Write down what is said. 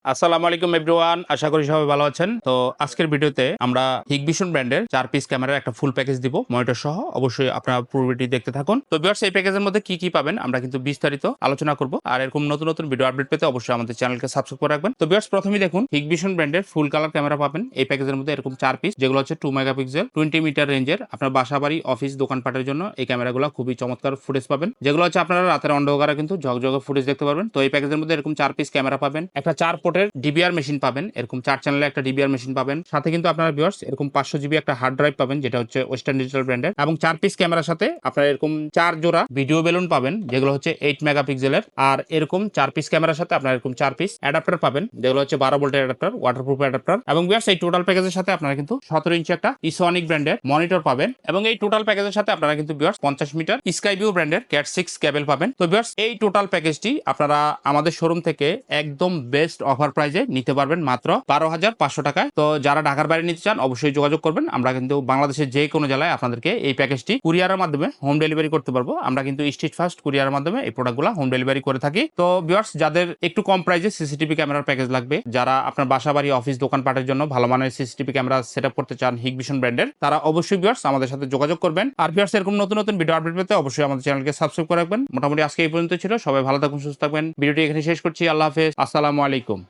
আসসালামু আলাইকুম এভরিওয়ান, আশা করি সবাই ভালো আছেন। তো আজকের ভিডিওতে আমরা হিগভিশন ব্র্যান্ডের 4 পিস ক্যামেরার একটা ফুল প্যাকেজ দিব মনিটর সহ। অবশ্যই আপনারা পুরো ভিডিও দেখতে থাকুন। তো ভিউয়ার্স, এই প্যাকেজের মধ্যে কি কি পাবেন আমরা কিন্তু বিস্তারিত আলোচনা করব। আর এরকম নতুন নতুন ভিডিও আপডেট পেতে অবশ্যই আমাদের চ্যানেলকে সাবস্ক্রাইব করে রাখবেন। তো ভিউয়ার্স, প্রথমেই দেখুন হিগভিশন ব্র্যান্ডের ফুল কালার ক্যামেরা পাবেন এই প্যাকেজের মধ্যে এরকম 4 পিস, যেগুলো হচ্ছে 2 মেগাপিক্সেল 20 মিটার রেঞ্জের। আপনার বাসা বাড়ি অফিস দোকানপাটের জন্য এই ক্যামেরাগুলো খুবই চমৎকার ফুটেজ পাবেন, যেগুলো হচ্ছে আপনারা রাতের অন্ধকারে কিন্তু ঝকঝকে ফুটেজ দেখতে পারবেন। তো এই প্যাকেজের মধ্যে এরকম 4 পিস ক্যামেরা পাবেন, একটা 4 পোর্টের ডিবিআর মেশিন পাবেন, এরকম 4 চ্যানেলের একটা ডিবিআর মেশিন পাবেন। সাথে কিন্তু আপনারা ভিউয়ার্স এরকম 500 জিবি একটা হার্ড ড্রাইভ পাবেন, যেটা হচ্ছে ওয়েস্টার্ন ডিজিটাল ব্র্যান্ডের। এবং 4 পিস ক্যামেরার সাথে আপনারা এরকম 4 জোড়া ভিডিও বেলুন পাবেন, যেগুলো হচ্ছে 8 মেগাপিক্সেলের। আর এরকম 4 পিস ক্যামেরার সাথে আপনারা এরকম 4 পিস অ্যাডাপ্টার পাবেন, যেগুলো হচ্ছে 12 ভোল্টের অ্যাডাপ্টার, ওয়াটারপ্রুফ অ্যাডাপ্টার। এবং ভিউয়ার্স, এই টোটাল প্যাকেজের সাথে আপনারা কিন্তু 17 ইঞ্চি একটা ইসোনিক ব্র্যান্ডের মনিটর পাবেন। এবং এই টোটাল প্যাকেজের সাথে আপনারা কিন্তু ভিউয়ার্স 50 মিটার স্কাইভিউ ব্র্যান্ডের ক্যাট 6 কেবল পাবেন। তো ভিউয়ার্স, এই টোটাল প্যাকেজটি আপনারা আমাদের শোরুম থেকে একদম বেস্ট অফার প্রাইজে নিতে পারবেন মাত্র 12,500 টাকায়। তো যারা ঢাকার বাইরে নিতে চান অবশ্যই যোগাযোগ করবেন। আমরা কিন্তু বাংলাদেশের যে কোনো জেলায় আপনাদেরকে এই প্যাকেজটি কুরিয়ারের মাধ্যমে হোম ডেলিভারি করতে পারবো। আমরা কিন্তু স্ট্রিট ফাস্ট কুরিয়ারের মাধ্যমে এই প্রোডাক্টগুলো হোম ডেলিভারি করে থাকি। তো ভিউয়ার্স, যাদের একটু কম প্রাইসে সিসিটিভি ক্যামেরার প্যাকেজ লাগবে, যারা আপনার বাসা বাড়ি অফিস দোকানপাটের জন্য ভালো মানের সিসিটিভি ক্যামেরা সেটআপ করতে চান হিগভিশন ব্র্যান্ডের, তারা অবশ্যই ভিউয়ার্স আমাদের সাথে যোগাযোগ করবেন। আর ভিউয়ার্স, এরকম নতুন নতুন ভিডিও আপডেট পেতে অবশ্যই আমাদের চ্যানেলকে সাবস্ক্রাইব করে রাখবেন। মোটামুটি আজকে এই পর্যন্ত ছিল। সবাই ভালো থাকুন, সুস্থ থাকবেন। ভিডিওটি এখানে শেষ করছি। আল্লাহ হাফেজ, আসসালামু আলাইকুম।